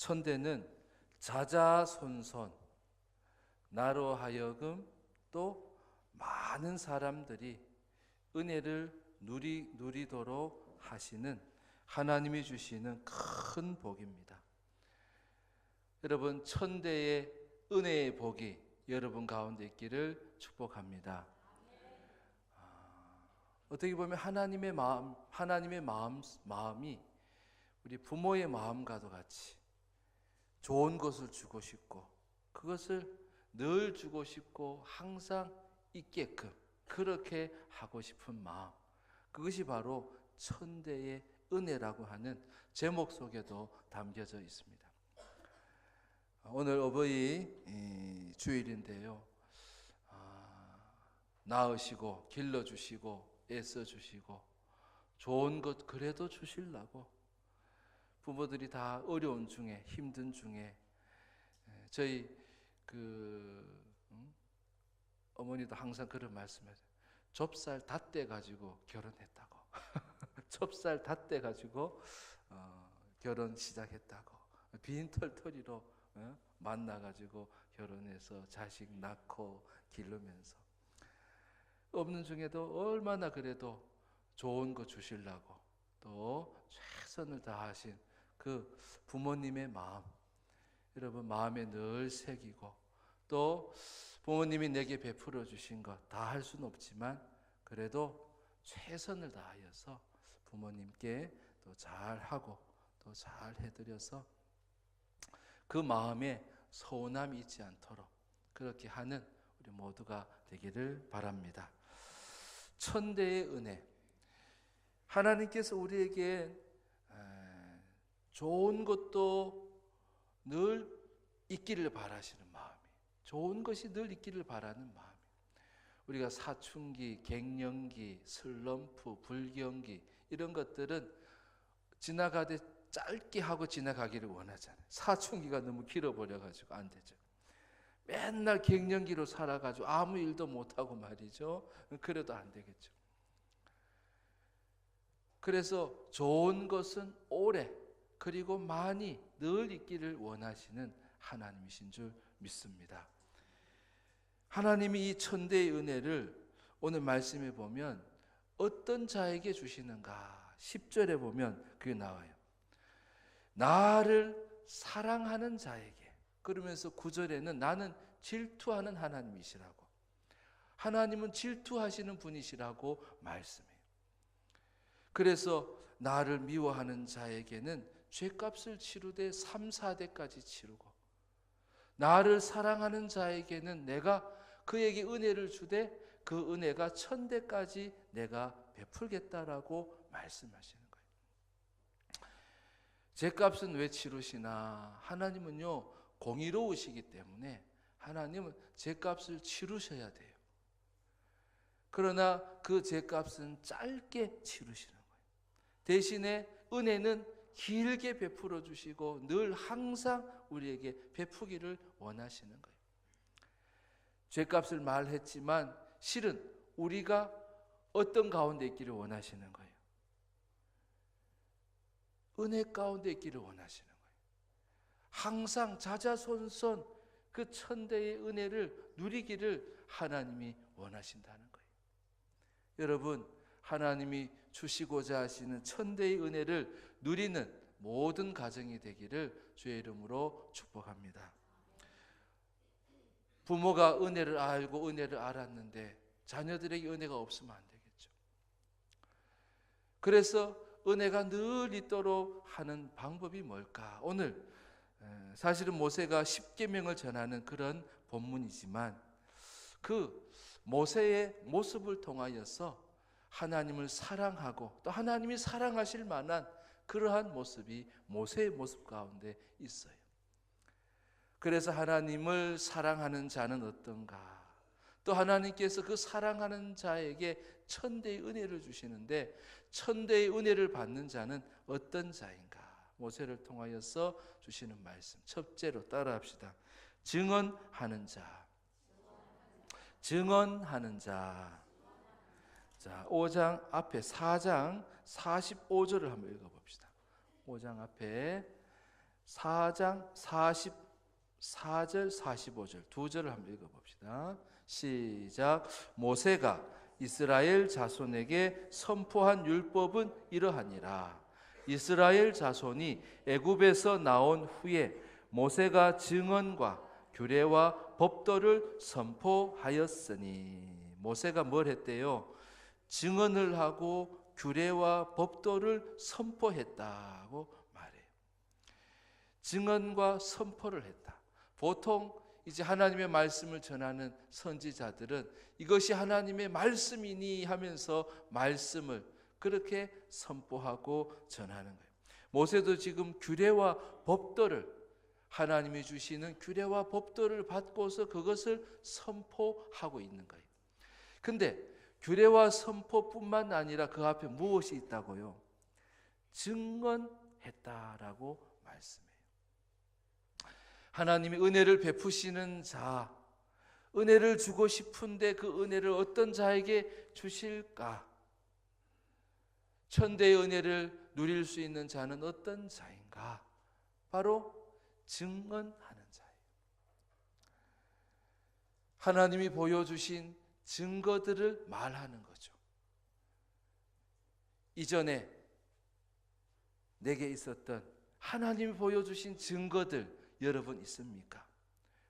천대는 자자손손 나로 하여금 또 많은 사람들이 은혜를 누리도록 하시는 하나님이 주시는 큰 복입니다. 여러분, 천대의 은혜의 복이 여러분 가운데 있기를 축복합니다. 어떻게 보면 하나님의 마음이 우리 부모의 마음과도 같이 좋은 것을 주고 싶고 그것을 늘 주고 싶고 항상 있게끔 그렇게 하고 싶은 마음, 그것이 바로 천대의 은혜라고 하는 제목 속에도 담겨져 있습니다. 오늘 어버이 주일인데요, 낳으시고 길러주시고 애써주시고 좋은 것 그래도 주시려고 부모들이 다 어려운 중에 힘든 중에 저희 어머니도 항상 그런 말씀하세요. 좁쌀 다 떼가지고 결혼했다고. 좁쌀 다 떼가지고 결혼 시작했다고. 빈 털털이로 만나가지고 결혼해서 자식 낳고 기르면서 없는 중에도 얼마나 그래도 좋은 거 주시려고 또 최선을 다하신 그 부모님의 마음, 여러분 마음에 늘 새기고 또 부모님이 내게 베풀어 주신 것 다 할 수는 없지만 그래도 최선을 다하여서 부모님께 또 잘하고 또 잘 해드려서 그 마음에 서운함이 있지 않도록 그렇게 하는 우리 모두가 되기를 바랍니다. 천대의 은혜, 하나님께서 우리에게 좋은 것도 늘 있기를 바라시는 마음이, 좋은 것이 늘 있기를 바라는 마음이, 우리가 사춘기, 갱년기, 슬럼프, 불경기 이런 것들은 지나가되 짧게 하고 지나가기를 원하잖아요. 사춘기가 너무 길어버려가지고 안 되죠. 맨날 갱년기로 살아가지고 아무 일도 못하고 말이죠. 그래도 안 되겠죠. 그래서 좋은 것은 오래 그리고 많이 늘 있기를 원하시는 하나님이신 줄 믿습니다. 하나님이 이 천대의 은혜를 오늘 말씀에 보면 어떤 자에게 주시는가 10절에 보면 그게 나와요. 나를 사랑하는 자에게. 그러면서 9절에는 나는 질투하는 하나님이시라고, 하나님은 질투하시는 분이시라고 말씀해요. 그래서 나를 미워하는 자에게는 죄값을 치루되 3, 4대까지 치르고, 나를 사랑하는 자에게는 내가 그에게 은혜를 주되 그 은혜가 1000대까지 내가 베풀겠다라고 말씀하시는 거예요. 죄값은 왜 치르시나? 하나님은요 공의로우시기 때문에 하나님은 죄값을 치르셔야 돼요. 그러나 그 죄값은 짧게 치르시는 거예요. 대신에 은혜는 길게 베풀어 주시고 늘 항상 우리에게 베푸기를 원하시는 거예요. 죄값을 말했지만 실은 우리가 어떤 가운데 있기를 원하시는 거예요? 은혜 가운데 있기를 원하시는 거예요. 항상 자자손손 그 천대의 은혜를 누리기를 하나님이 원하신다는 거예요. 여러분, 하나님이 주시고자 하시는 천대의 은혜를 누리는 모든 가정이 되기를 주의 이름으로 축복합니다. 부모가 은혜를 알고 은혜를 알았는데 자녀들에게 은혜가 없으면 안 되겠죠. 그래서 은혜가 늘 있도록 하는 방법이 뭘까? 오늘 사실은 모세가 십계명을 전하는 그런 본문이지만 그 모세의 모습을 통하여서 하나님을 사랑하고 또 하나님이 사랑하실 만한 그러한 모습이 모세의 모습 가운데 있어요. 그래서 하나님을 사랑하는 자는 어떤가? 또 하나님께서 그 사랑하는 자에게 천대의 은혜를 주시는데 천대의 은혜를 받는 자는 어떤 자인가? 모세를 통하여서 주시는 말씀 첫째로 따라합시다. 증언하는 자. 증언하는 자. 자, 5장 앞에 4장 45절을 한번 읽어봅시다. 5장 앞에 4장 44절 45절 두 절을 한번 읽어봅시다. 시작. 모세가 이스라엘 자손에게 선포한 율법은 이러하니라. 이스라엘 자손이 애굽에서 나온 후에 모세가 증언과 규례와 법도를 선포하였으니. 모세가 뭘 했대요? 증언을 하고 규례와 법도를 선포했다고 말해요. 증언과 선포를 했다. 보통 이제 하나님의 말씀을 전하는 선지자들은 이것이 하나님의 말씀이니 하면서 말씀을 그렇게 선포하고 전하는 거예요. 모세도 지금 규례와 법도를, 하나님이 주시는 규례와 법도를 받고서 그것을 선포하고 있는 거예요. 근데 규례와 선포뿐만 아니라 그 앞에 무엇이 있다고요? 증언했다라고 말씀해요. 하나님이 은혜를 베푸시는 자, 은혜를 주고 싶은데 그 은혜를 어떤 자에게 주실까? 천대의 은혜를 누릴 수 있는 자는 어떤 자인가? 바로 증언하는 자예요. 하나님이 보여주신 증거들을 말하는 거죠. 이전에 내게 있었던 하나님이 보여주신 증거들 여러분 있습니까?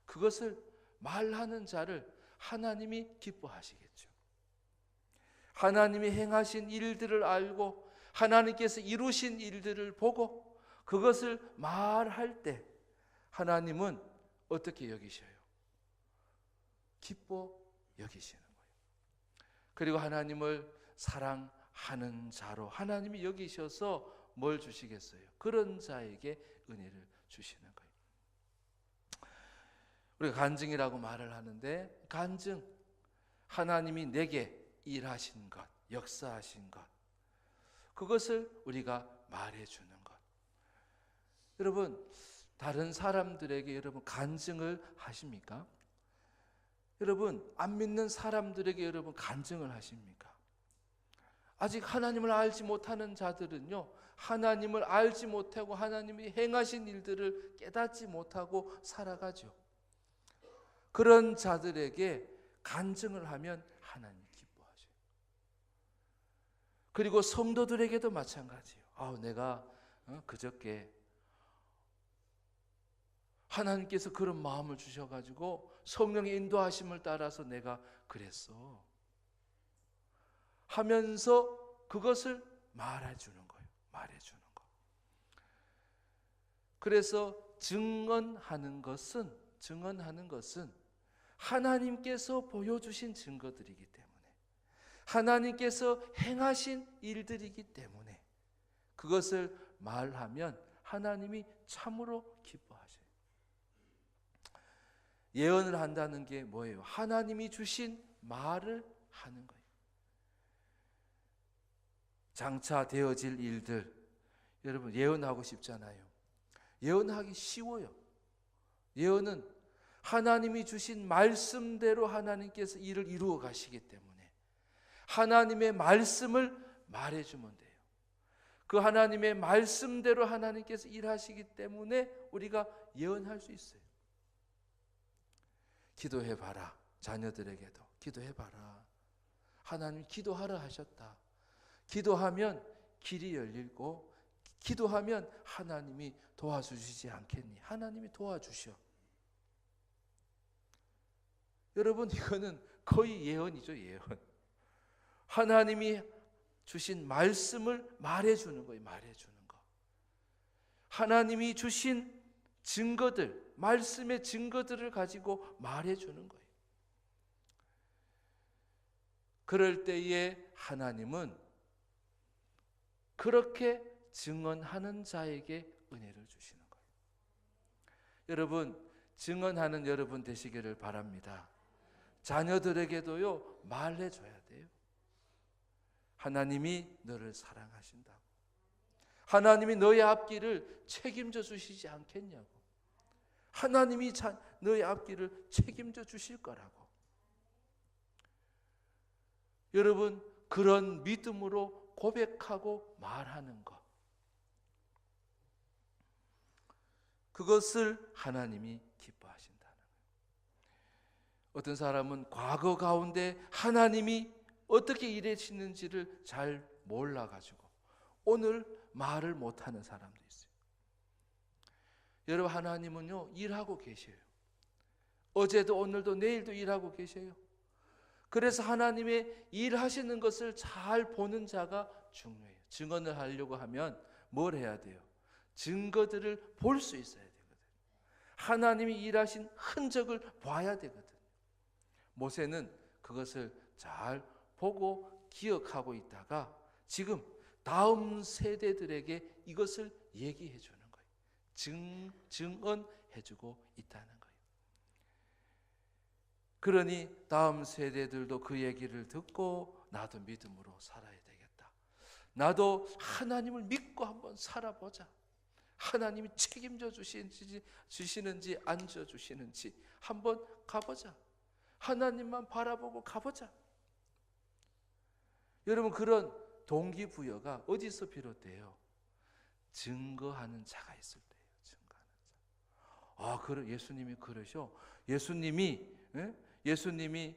그것을 말하는 자를 하나님이 기뻐하시겠죠. 하나님이 행하신 일들을 알고 하나님께서 이루신 일들을 보고 그것을 말할 때 하나님은 어떻게 여기셔요? 기뻐 여기시는 거예요. 그리고 하나님을 사랑하는 자로 하나님이 여기셔서 뭘 주시겠어요? 그런 자에게 은혜를 주시는 거예요. 우리가 간증이라고 말을 하는데, 간증, 하나님이 내게 일하신 것, 역사하신 것, 그것을 우리가 말해주는 것. 여러분, 다른 사람들에게 여러분 간증을 하십니까? 여러분, 안 믿는 사람들에게 여러분 간증을 하십니까? 아직 하나님을 알지 못하는 자들은요, 하나님을 알지 못하고 하나님이 행하신 일들을 깨닫지 못하고 살아가죠. 그런 자들에게 간증을 하면 하나님 기뻐하셔요. 그리고 성도들에게도 마찬가지예요. 내가 그저께 하나님께서 그런 마음을 주셔가지고 성령의 인도하심을 따라서 내가 그랬어 하면서 그것을 말해주는 거예요. 말해주는 거. 그래서 증언하는 것은 하나님께서 보여주신 증거들이기 때문에, 하나님께서 행하신 일들이기 때문에 그것을 말하면 하나님이 참으로 기뻐하셔요. 예언을 한다는 게 뭐예요? 하나님이 주신 말을 하는 거예요. 장차 되어질 일들, 여러분 예언하고 싶잖아요. 예언하기 쉬워요. 예언은 하나님이 주신 말씀대로 하나님께서 일을 이루어 가시기 때문에 하나님의 말씀을 말해주면 돼요. 그 하나님의 말씀대로 하나님께서 일하시기 때문에 우리가 예언할 수 있어요. 기도해봐라. 자녀들에게도 기도해봐라. 하나님 기도하라 하셨다. 기도하면 길이 열리고 기도하면 하나님이 도와주시지 않겠니? 하나님이 도와주셔. 여러분, 이거는 거의 예언이죠. 예언. 하나님이 주신 말씀을 말해주는 거예요. 말해주는 거. 하나님이 주신 증거들, 말씀의 증거들을 가지고 말해주는 거예요. 그럴 때에 하나님은 그렇게 증언하는 자에게 은혜를 주시는 거예요. 여러분, 증언하는 여러분 되시기를 바랍니다. 자녀들에게도요, 말해줘야 돼요. 하나님이 너를 사랑하신다고. 하나님이 너의 앞길을 책임져 주시지 않겠냐고. 하나님이 너의 앞길을 책임져 주실 거라고. 여러분, 그런 믿음으로 고백하고 말하는 것. 그것을 하나님이 기뻐하신다는 거예요. 어떤 사람은 과거 가운데 하나님이 어떻게 일하시는지를 잘 몰라가지고 오늘 말을 못하는 사람도 있어요. 여러분, 하나님은요 일하고 계셔요. 어제도 오늘도 내일도 일하고 계셔요. 그래서 하나님의 일하시는 것을 잘 보는 자가 중요해요. 증언을 하려고 하면 뭘 해야 돼요? 증거들을 볼 수 있어야 되거든요. 하나님이 일하신 흔적을 봐야 되거든요. 모세는 그것을 잘 보고 기억하고 있다가 지금 다음 세대들에게 이것을 얘기해 주는 거예요. 증언해 주고 있다는 거예요. 그러니 다음 세대들도 그 얘기를 듣고 나도 믿음으로 살아야 되겠다. 나도 하나님을 믿고 한번 살아보자. 하나님이 책임져 주시는지 안 주시는지 한번 가보자. 하나님만 바라보고 가보자. 여러분, 그런 동기부여가 어디서 비롯돼요? 증거하는 자가 있을 때예요. 증거하는 자. 그래, 예수님이 그러셔. 예수님이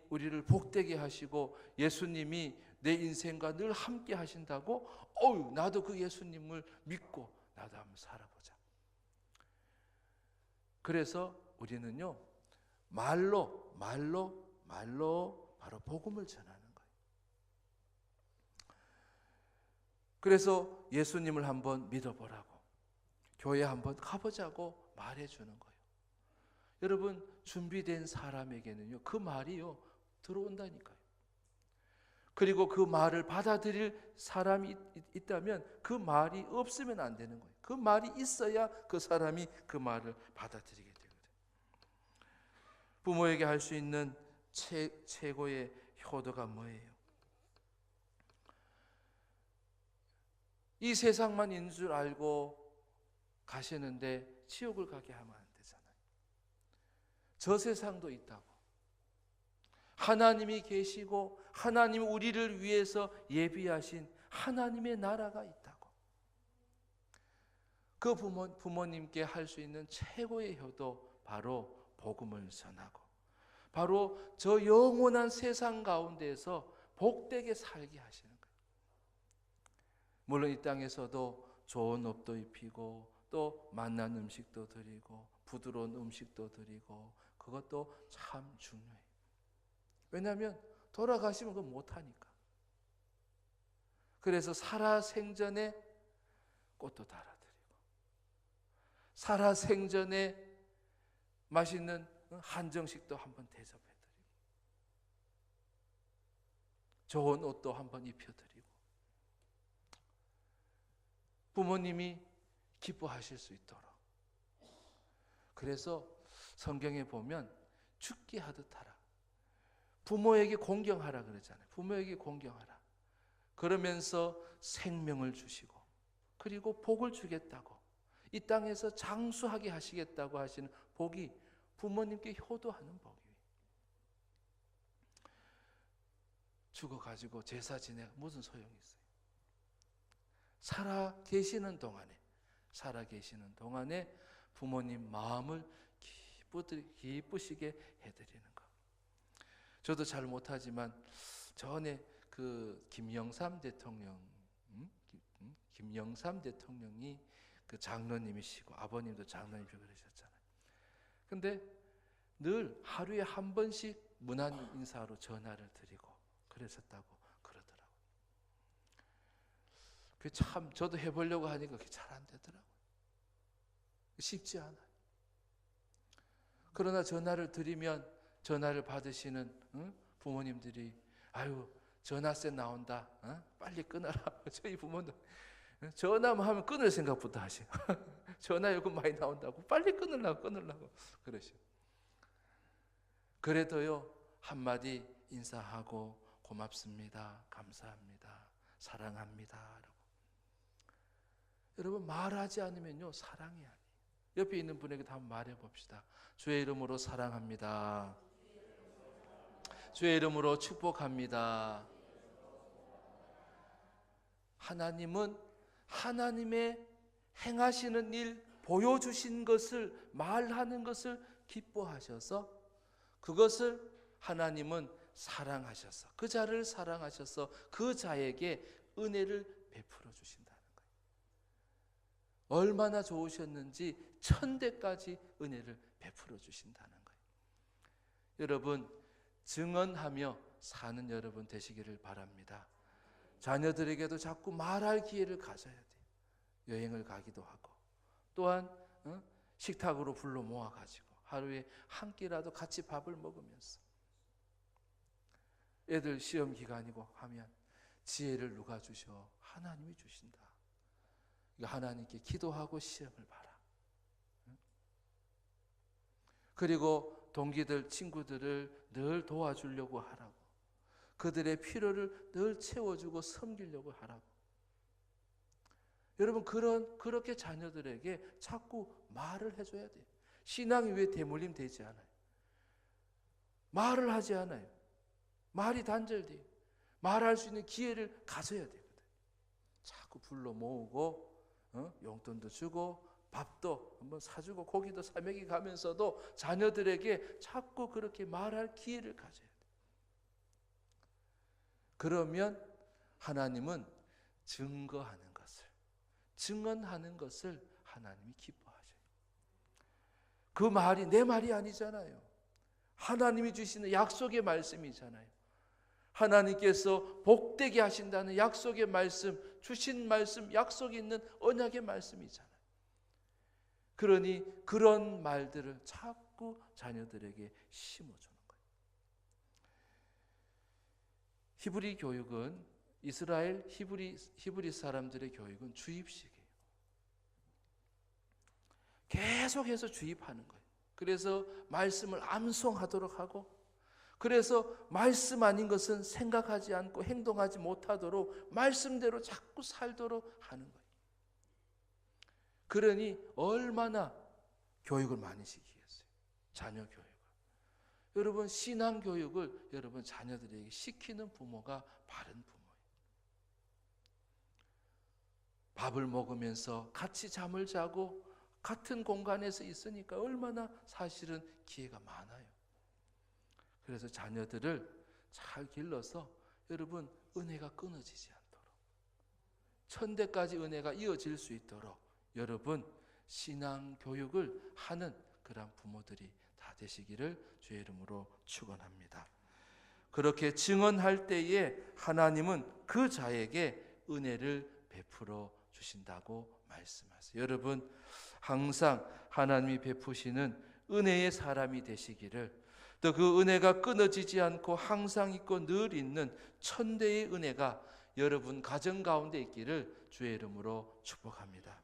우리를 복되게 하시고 예수님이 내 인생과 늘 함께 하신다고. 나도 그 예수님을 믿고 나도 한번 살아보자. 그래서 우리는요 말로 바로 복음을 전하는 거예요. 그래서 예수님을 한번 믿어보라고, 교회 한번 가보자고 말해주는 거예요. 여러분, 준비된 사람에게는요 그 말이요 들어온다니까요. 그리고 그 말을 받아들일 사람이 있다면 그 말이 없으면 안 되는 거예요. 그 말이 있어야 그 사람이 그 말을 받아들이게 되거든요. 부모에게 할 수 있는 최고의 효도가 뭐예요? 이 세상만 있는 줄 알고 가시는데 지옥을 가게 하면 안 되잖아요. 저 세상도 있다고. 하나님이 계시고 하나님이 우리를 위해서 예비하신 하나님의 나라가 있다고. 그 부모님께 할 수 있는 최고의 효도 바로 복음을 전하고 바로 저 영원한 세상 가운데에서 복되게 살게 하시는 거예요. 물론 이 땅에서도 좋은 옷도 입히고 또 맛난 음식도 드리고 부드러운 음식도 드리고 그것도 참 중요해요. 왜냐하면 돌아가시면 그거 못하니까. 그래서 살아생전에 꽃도 달아드리고 살아생전에 맛있는 한정식도 한번 대접해드리고 좋은 옷도 한번 입혀드리고 부모님이 기뻐하실 수 있도록. 그래서 성경에 보면 죽게 하듯 하라. 부모에게 공경하라 그러잖아요. 부모에게 공경하라. 그러면서 생명을 주시고 그리고 복을 주겠다고, 이 땅에서 장수하게 하시겠다고 하시는 복이 부모님께 효도하는 복이에요. 죽어가지고 제사 지내가 무슨 소용이 있어요? 살아 계시는 동안에 부모님 마음을 기쁘시게 해드리는 것. 저도 잘 못하지만 전에 그 김영삼 대통령이 그 장로님이시고 아버님도 장로님이시고 그러셨잖아요. 근데 늘 하루에 한 번씩 문안 인사로 전화를 드리고 그랬었다고 그러더라고요. 그 참 저도 해보려고 하니까 그게 잘 안 되더라고요. 쉽지 않아요. 그러나 전화를 드리면 전화를 받으시는 부모님들이 아유 전화세 나온다, 빨리 끊어라. 저희 부모는 전화만 하면 끊을 생각부터 하시고 전화 요금 많이 나온다고 빨리 끊으려고 그러시고. 그래도요 한마디 인사하고 고맙습니다, 감사합니다, 사랑합니다 라고. 여러분, 말하지 않으면요 사랑이 아니에요. 옆에 있는 분에게 한번 말해 봅시다. 주의 이름으로 사랑합니다. 주의 이름으로 축복합니다. 하나님은 하나님의 행하시는 일 보여주신 것을, 말하는 것을 기뻐하셔서 그것을 하나님은 사랑하셔서, 그 자를 사랑하셔서 그 자에게 은혜를 베풀어 주신다는 거예요. 얼마나 좋으셨는지 천대까지 은혜를 베풀어 주신다는 거예요. 여러분, 증언하며 사는 여러분 되시기를 바랍니다. 자녀들에게도 자꾸 말할 기회를 가져야 돼요. 여행을 가기도 하고, 또한 식탁으로 불러 모아가지고 하루에 한 끼라도 같이 밥을 먹으면서, 애들 시험 기간이고 하면 지혜를 누가 주셔? 하나님이 주신다. 하나님께 기도하고 시험을 봐라. 그리고 동기들, 친구들을 늘 도와주려고 하라고, 그들의 필요를 늘 채워주고 섬기려고 하라고. 여러분, 그렇게 자녀들에게 자꾸 말을 해줘야 돼요. 신앙이 왜 대물림 되지 않아요? 말을 하지 않아요. 말이 단절돼요. 말할 수 있는 기회를 가져야 되거든. 자꾸 불러 모으고 용돈도 주고 밥도 한번 사주고 고기도 사 먹이 가면서도 자녀들에게 자꾸 그렇게 말할 기회를 가져야 돼요. 그러면 하나님은 증거하는 것을, 증언하는 것을 하나님이 기뻐하셔요. 그 말이 내 말이 아니잖아요. 하나님이 주시는 약속의 말씀이잖아요. 하나님께서 복되게 하신다는 약속의 말씀, 주신 말씀, 약속이 있는 언약의 말씀이잖아요. 그러니 그런 말들을 자꾸 자녀들에게 심어주는 거예요. 히브리 교육은, 이스라엘 히브리 사람들의 교육은 주입식이에요. 계속해서 주입하는 거예요. 그래서 말씀을 암송하도록 하고, 그래서 말씀 아닌 것은 생각하지 않고 행동하지 못하도록 말씀대로 자꾸 살도록 하는 거예요. 그러니 얼마나 교육을 많이 시키겠어요, 자녀 교육을. 여러분, 신앙 교육을 여러분 자녀들에게 시키는 부모가 바른 부모예요. 밥을 먹으면서 같이 잠을 자고 같은 공간에서 있으니까 얼마나 사실은 기회가 많아요. 그래서 자녀들을 잘 길러서 여러분 은혜가 끊어지지 않도록, 천대까지 은혜가 이어질 수 있도록 여러분 신앙 교육을 하는 그런 부모들이 다 되시기를 주의 이름으로 축원합니다. 그렇게 증언할 때에 하나님은 그 자에게 은혜를 베풀어 주신다고 말씀하세요. 여러분, 항상 하나님이 베푸시는 은혜의 사람이 되시기를, 또 그 은혜가 끊어지지 않고 항상 있고 늘 있는 천대의 은혜가 여러분 가정 가운데 있기를 주의 이름으로 축복합니다.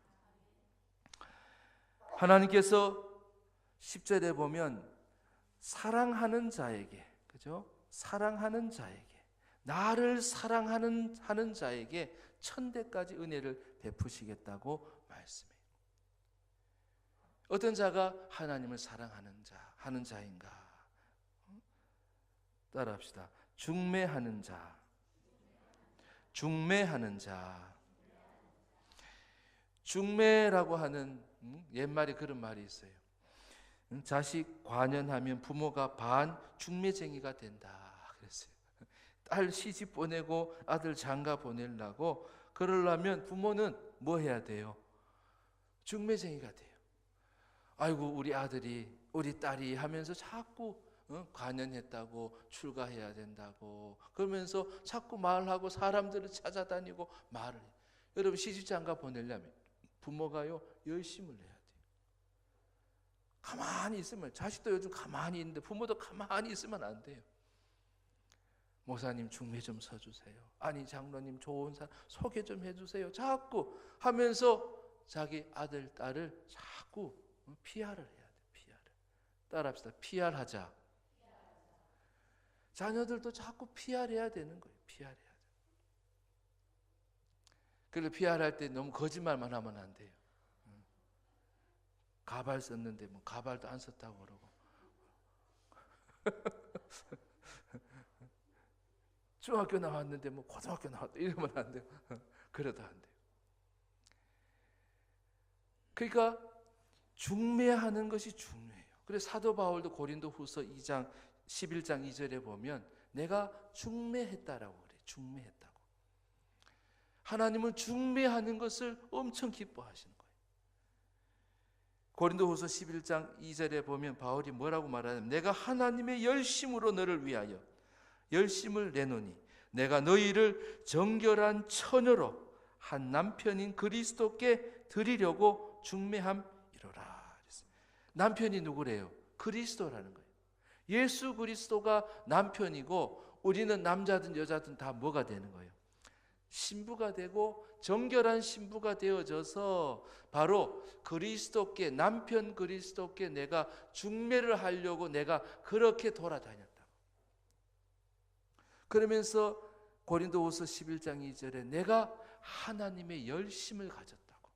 하나님께서 10절에 보면 사랑하는 자에게, 그죠? 사랑하는 자에게, 나를 사랑하는 자에게 천대까지 은혜를 베푸시겠다고 말씀해요. 어떤 자가 하나님을 사랑하는 하는 자인가? 따라합시다. 중매하는 자. 중매하는 자. 중매라고 하는 옛말에 그런 말이 있어요. 자식 관연하면 부모가 반 중매쟁이가 된다 그랬어요. 딸 시집 보내고 아들 장가 보내려고 그러려면 부모는 뭐 해야 돼요? 중매쟁이가 돼요. 아이고 우리 아들이 우리 딸이 하면서 자꾸 관연했다고 출가해야 된다고 그러면서 자꾸 말하고 사람들을 찾아다니고 말을 해요. 여러분 시집장가 보내려면 부모가요 열심을 내야 돼요. 가만히 있으면, 자식도 요즘 가만히 있는데 부모도 가만히 있으면 안 돼요. 목사님 중매 좀 서주세요. 아니 장로님 좋은 사람 소개 좀 해주세요. 자꾸 하면서 자기 아들 딸을 자꾸 PR을 해야 돼요. PR을. 따라합시다. PR 하자. 자녀들도 자꾸 PR 해야 되는 거예요. PR 해야 돼. 그래서 PR 할 때 너무 거짓말만 하면 안 돼요. 가발 썼는데 뭐 가발도 안 썼다고 그러고 중학교 나왔는데 뭐 고등학교 나왔다 이러면 안 돼요. 그래도 안 돼요. 그러니까 중매하는 것이 중요해요. 그래서 사도 바울도 고린도후서 2장 11장 2절에 보면 내가 중매했다라고 그래요. 중매했다고. 하나님은 중매하는 것을 엄청 기뻐하시는 거예요. 고린도후서 11장 2절에 보면 바울이 뭐라고 말하냐면 내가 하나님의 열심으로 너를 위하여 열심을 내노니 내가 너희를 정결한 처녀로 한 남편인 그리스도께 드리려고 중매함이로라. 남편이 누구래요? 그리스도라는 거예요. 예수 그리스도가 남편이고 우리는 남자든 여자든 다 뭐가 되는 거예요? 신부가 되고 정결한 신부가 되어져서 바로 그리스도께, 남편 그리스도께 내가 중매를 하려고 내가 그렇게 돌아다녔다고. 그러면서 고린도후서 11장 2절에 내가 하나님의 열심을 가졌다고.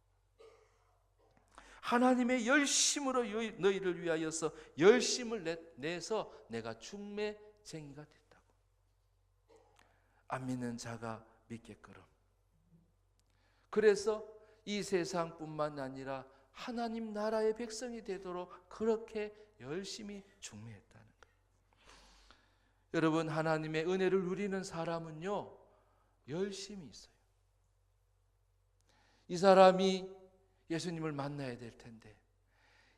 하나님의 열심으로 너희를 위하여서 열심을 내서 내가 중매쟁이가 됐다고. 안 믿는 자가 믿게끔. 그래서 이 세상뿐만 아니라 하나님 나라의 백성이 되도록 그렇게 열심히 중매했다는 거예요. 여러분, 하나님의 은혜를 누리는 사람은요 열심히 있어요. 이 사람이 예수님을 만나야 될 텐데,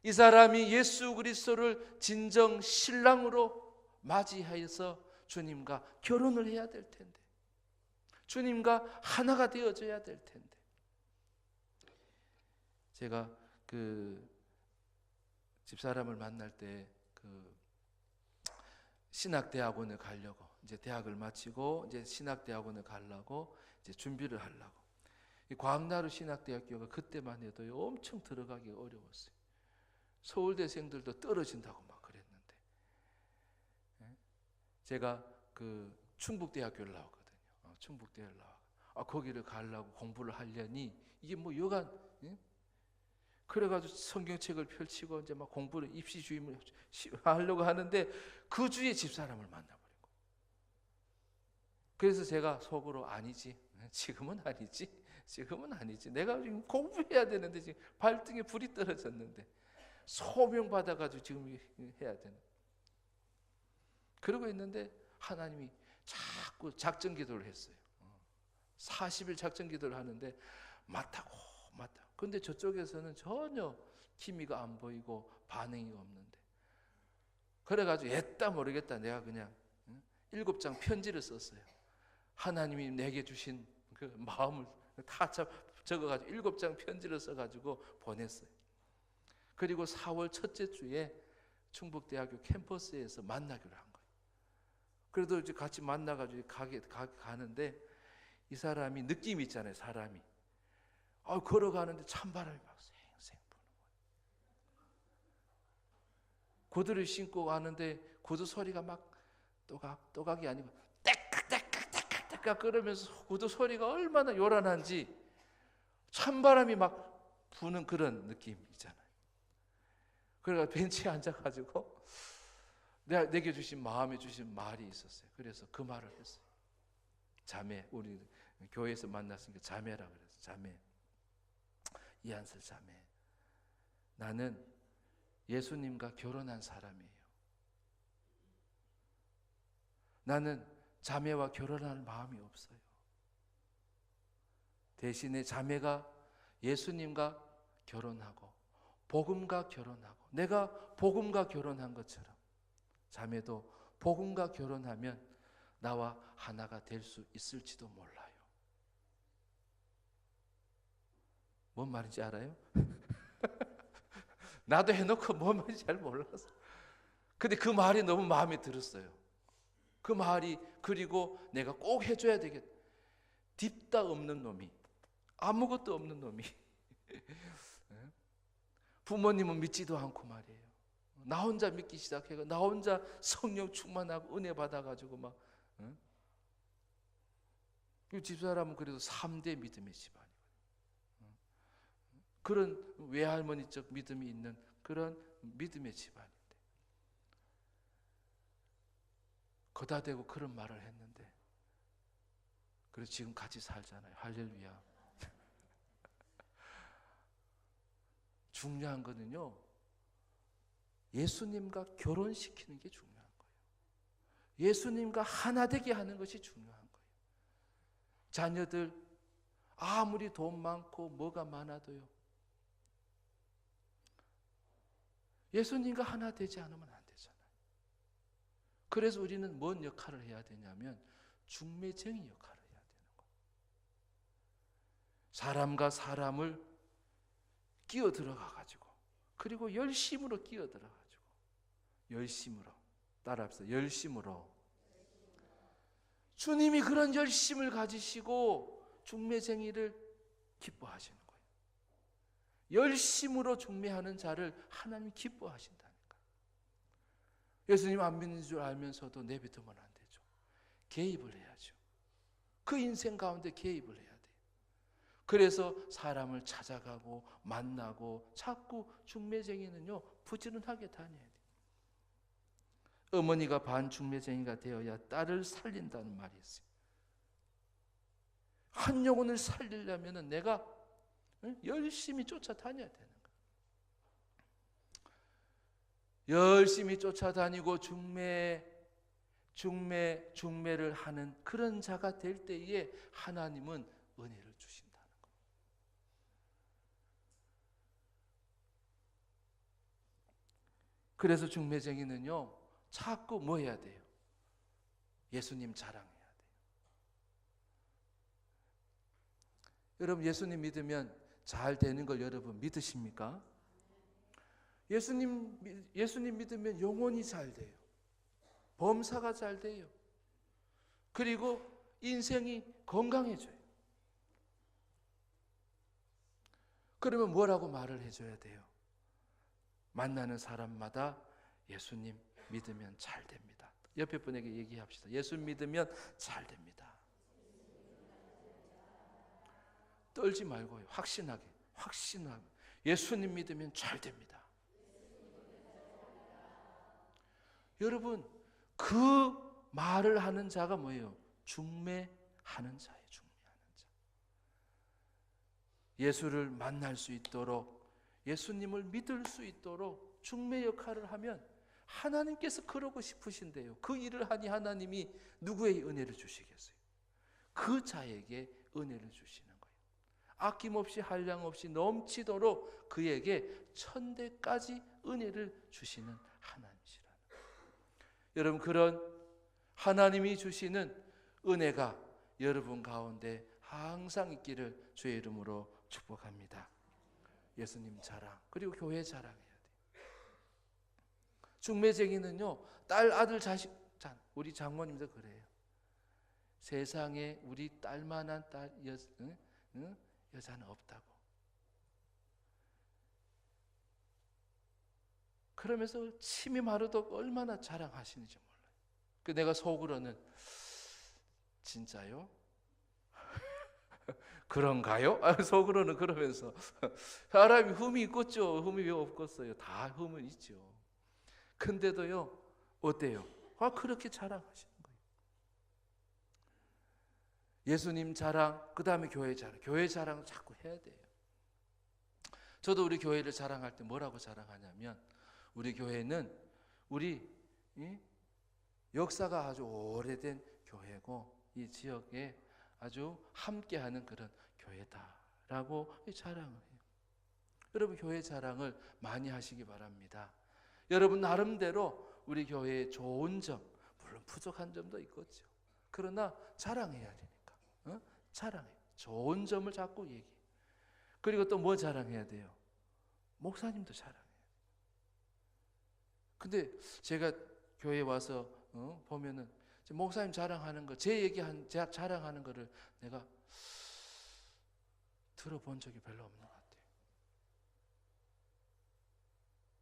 이 사람이 예수 그리스도를 진정 신랑으로 맞이하여서 주님과 결혼을 해야 될 텐데, 주님과 하나가 되어져야 될 텐데. 제가 그 집사람을 만날 때 그 신학대학원을 가려고, 이제 대학을 마치고 이제 신학대학원을 가려고 이제 준비를 하려고, 이 광나루 신학대학교가 그때만 해도 엄청 들어가기 어려웠어요. 서울대생들도 떨어진다고 막 그랬는데, 제가 그 충북대학교를 나왔거든요. 충북대를 나와. 거기를 가려고 공부를 하려니 이게 뭐 여간, 그래가지고 성경책을 펼치고 이제 막 공부를 입시 주임을 하려고 하는데 그 주에 집사람을 만나버리고. 그래서 제가 속으로 아니지, 지금은 아니지. 내가 지금 공부해야 되는데 지금 발등에 불이 떨어졌는데 소명 받아가지고 지금 해야 되는. 그러고 있는데 하나님이 자꾸 작전 기도를 했어요. 40일 작전 기도를 하는데 맞다고. 근데 저쪽에서는 전혀 기미가 안 보이고 반응이 없는데, 그래가지고 애따 모르겠다 내가 그냥 7장 편지를 썼어요. 하나님이 내게 주신 그 마음을 다 적어가지고 7장 편지를 써가지고 보냈어요. 그리고 4월 첫째 주에 충북대학교 캠퍼스에서 만나기로 한 거예요. 그래도 이제 같이 만나가지고 가는데 이 사람이 느낌이 있잖아요. 사람이 걸어가는데 찬바람이 막 쌩쌩 부는 거예요. 구두를 신고 가는데 구두 소리가 막 또각이 아니고 떼깍떼깍 그러면서 구두 소리가 얼마나 요란한지 찬바람이 막 부는 그런 느낌이잖아요. 그래서 벤치에 앉아가지고 내게 주신, 마음에 주신 말이 있었어요. 그래서 그 말을 했어요. 자매, 우리 교회에서 만났으니까 자매라 그래서 자매, 이한슬 자매, 나는 예수님과 결혼한 사람이에요. 나는 자매와 결혼할 마음이 없어요. 대신에 자매가 예수님과 결혼하고 복음과 결혼하고 내가 복음과 결혼한 것처럼 자매도 복음과 결혼하면 나와 하나가 될 수 있을지도 몰라요. 뭔 말인지 알아요? 나도 해놓고 뭔 말인지 잘 몰랐어. 근데 그 말이 너무 마음에 들었어요. 그 말이, 그리고 내가 꼭 해줘야 되겠다. 딥다 없는 놈이, 아무것도 없는 놈이 부모님은 믿지도 않고 말이에요. 나 혼자 믿기 시작해서 나 혼자 성령 충만하고 은혜 받아가지고 막. 그 집사람은 그래도 3대 믿음의 집안이에요. 그런 외할머니적 믿음이 있는 그런 믿음의 집안인데 거다 대고 그런 말을 했는데, 그래서 지금 같이 살잖아요. 할렐루야. 중요한 거는요, 예수님과 결혼시키는 게 중요한 거예요. 예수님과 하나 되게 하는 것이 중요한 거예요. 자녀들 아무리 돈 많고 뭐가 많아도요, 예수님과 하나 되지 않으면 안 되잖아요. 그래서 우리는 뭔 역할을 해야 되냐면 중매쟁이 역할을 해야 되는 거예요. 사람과 사람을 끼어 들어가 가지고, 그리고 열심으로 끼어 들어가 가지고, 열심으로, 따라합시다. 열심으로. 주님이 그런 열심을 가지시고 중매쟁이를 기뻐하시는 거예요. 열심으로 중매하는 자를 하나님 기뻐하신다니까. 예수님 안 믿는 줄 알면서도 내비두면 안 되죠. 개입을 해야죠. 그 인생 가운데 개입을 해야 돼요. 그래서 사람을 찾아가고 만나고 자꾸 중매쟁이는요, 부지런하게 다녀야 돼요. 어머니가 반중매쟁이가 되어야 딸을 살린다는 말이 있어요. 한 영혼을 살리려면 내가 열심히 쫓아다녀야 되는 거예요. 열심히 쫓아다니고 중매를 하는 그런 자가 될 때에 하나님은 은혜를 주신다는 거예요. 그래서 중매쟁이는요, 자꾸 뭐 해야 돼요? 예수님 자랑해야 돼요. 여러분, 예수님 믿으면 잘 되는 걸 여러분 믿으십니까? 예수님 믿으면 영혼이 잘 돼요. 범사가 잘 돼요. 그리고 인생이 건강해져요. 그러면 뭐라고 말을 해줘야 돼요? 만나는 사람마다 예수님 믿으면 잘 됩니다. 옆에 분에게 얘기합시다. 예수 믿으면 잘 됩니다. 떨지 말고요. 확신하게. 예수님 믿으면 잘 됩니다. 여러분, 그 말을 하는 자가 뭐예요? 중매하는 자예요. 중매하는 자. 예수를 만날 수 있도록, 예수님을 믿을 수 있도록 중매 역할을 하면 하나님께서 그러고 싶으신데요. 그 일을 하니 하나님이 누구의 은혜를 주시겠어요? 그 자에게 은혜를 주시는 거예요. 아낌없이 한량없이 넘치도록 그에게 천대까지 은혜를 주시는 하나님이시라는 거예요. 여러분, 그런 하나님이 주시는 은혜가 여러분 가운데 항상 있기를 주의 이름으로 축복합니다. 예수님 자랑, 그리고 교회 자랑해야 돼요. 중매쟁이는요, 딸, 아들, 자식, 우리 장모님도 그래요. 세상에 우리 딸만한 여자는 없다고. 그러면서 침이 마르도록 얼마나 자랑하시는지 몰라요. 그 내가 속으로는 진짜요? 그런가요? 속으로는 그러면서 사람이 흠이 있겠죠. 흠이 왜 없겠어요? 다 흠은 있죠. 근데도요, 어때요? 그렇게 자랑하시는 거예요. 예수님 자랑, 그 다음에 교회 자랑. 교회 자랑을 자꾸 해야 돼요. 저도 우리 교회를 자랑할 때 뭐라고 자랑하냐면, 우리 교회는 우리 역사가 아주 오래된 교회고 이 지역에 아주 함께하는 그런 교회다라고 자랑을 해요. 여러분, 교회 자랑을 많이 하시기 바랍니다. 여러분 나름대로 우리 교회의 좋은 점, 물론 부족한 점도 있겠죠. 그러나 자랑해야 되니까. 자랑해. 좋은 점을 자꾸 얘기해. 그리고 또 뭐 자랑해야 돼요? 목사님도 자랑해요. 근데 제가 교회에 와서 보면은 목사님 자랑하는 거, 제 자랑하는 거를 내가 들어본 적이 별로 없는 것 같아요.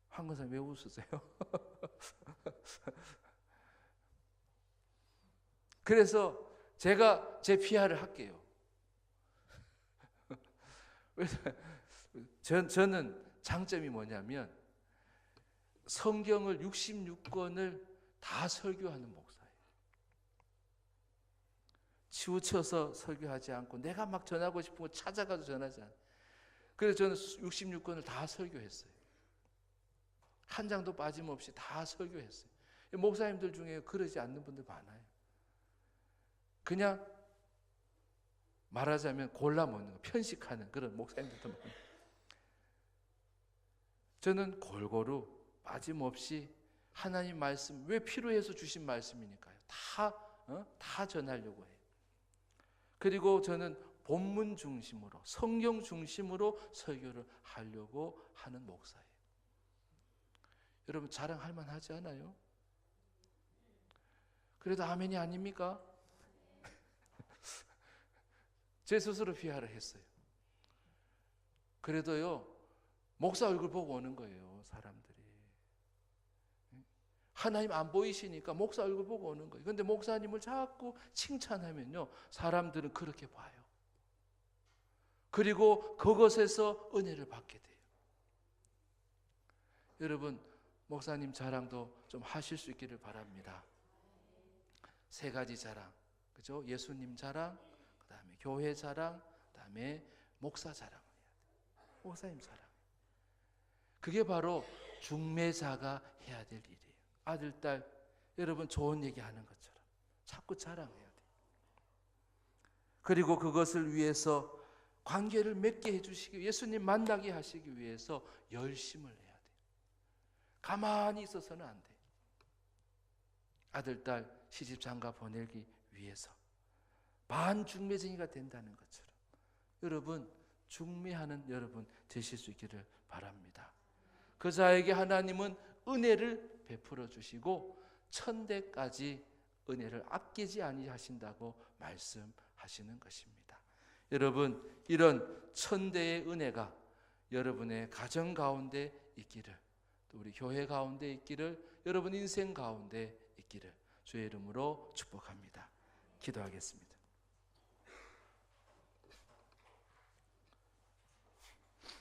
황건사님 왜 웃으세요? 그래서 제가 제 PR을 할게요. 저는 장점이 뭐냐면 성경을 66권을 다 설교하는 목사예요. 치우쳐서 설교하지 않고 내가 막 전하고 싶은 거 찾아가서 전하지 않아요. 그래서 저는 66권을 다 설교했어요. 한 장도 빠짐없이 다 설교했어요. 목사님들 중에 그러지 않는 분들 많아요. 그냥 말하자면 골라 먹는 거, 편식하는 그런 목사님들도 많아요. 저는 골고루 빠짐없이 하나님 말씀, 왜 필요해서 주신 말씀이니까요. 다 전하려고 해요. 그리고 저는 본문 중심으로, 성경 중심으로 설교를 하려고 하는 목사예요. 여러분 자랑할 만하지 않아요? 그래도 아멘이 아닙니까? 제 스스로 비하를 했어요. 그래도요, 목사 얼굴 보고 오는 거예요, 사람들이. 하나님 안 보이시니까 목사 얼굴 보고 오는 거예요. 그런데 목사님을 자꾸 칭찬하면요, 사람들은 그렇게 봐요. 그리고 그것에서 은혜를 받게 돼요. 여러분, 목사님 자랑도 좀 하실 수 있기를 바랍니다. 3가지 자랑, 그죠? 예수님 자랑, 그 다음에 교회 자랑, 그 다음에 목사 자랑을 해야 돼요. 목사님 자랑. 그게 바로 중매자가 해야 될 일이에요. 아들, 딸, 여러분 좋은 얘기 하는 것처럼 자꾸 자랑해야 돼요. 그리고 그것을 위해서 관계를 맺게 해주시기, 예수님 만나게 하시기 위해서 열심을 해야 돼요. 가만히 있어서는 안 돼요. 아들, 딸, 시집 장가 보내기 위해서 반중매쟁이가 된다는 것처럼 여러분 중매하는 여러분 되실 수 있기를 바랍니다. 그 자에게 하나님은 은혜를 베풀어 주시고 천대까지 은혜를 아끼지 아니하신다고 말씀하시는 것입니다. 여러분, 이런 천대의 은혜가 여러분의 가정 가운데 있기를, 또 우리 교회 가운데 있기를, 여러분 인생 가운데 있기를 주의 이름으로 축복합니다. 기도하겠습니다.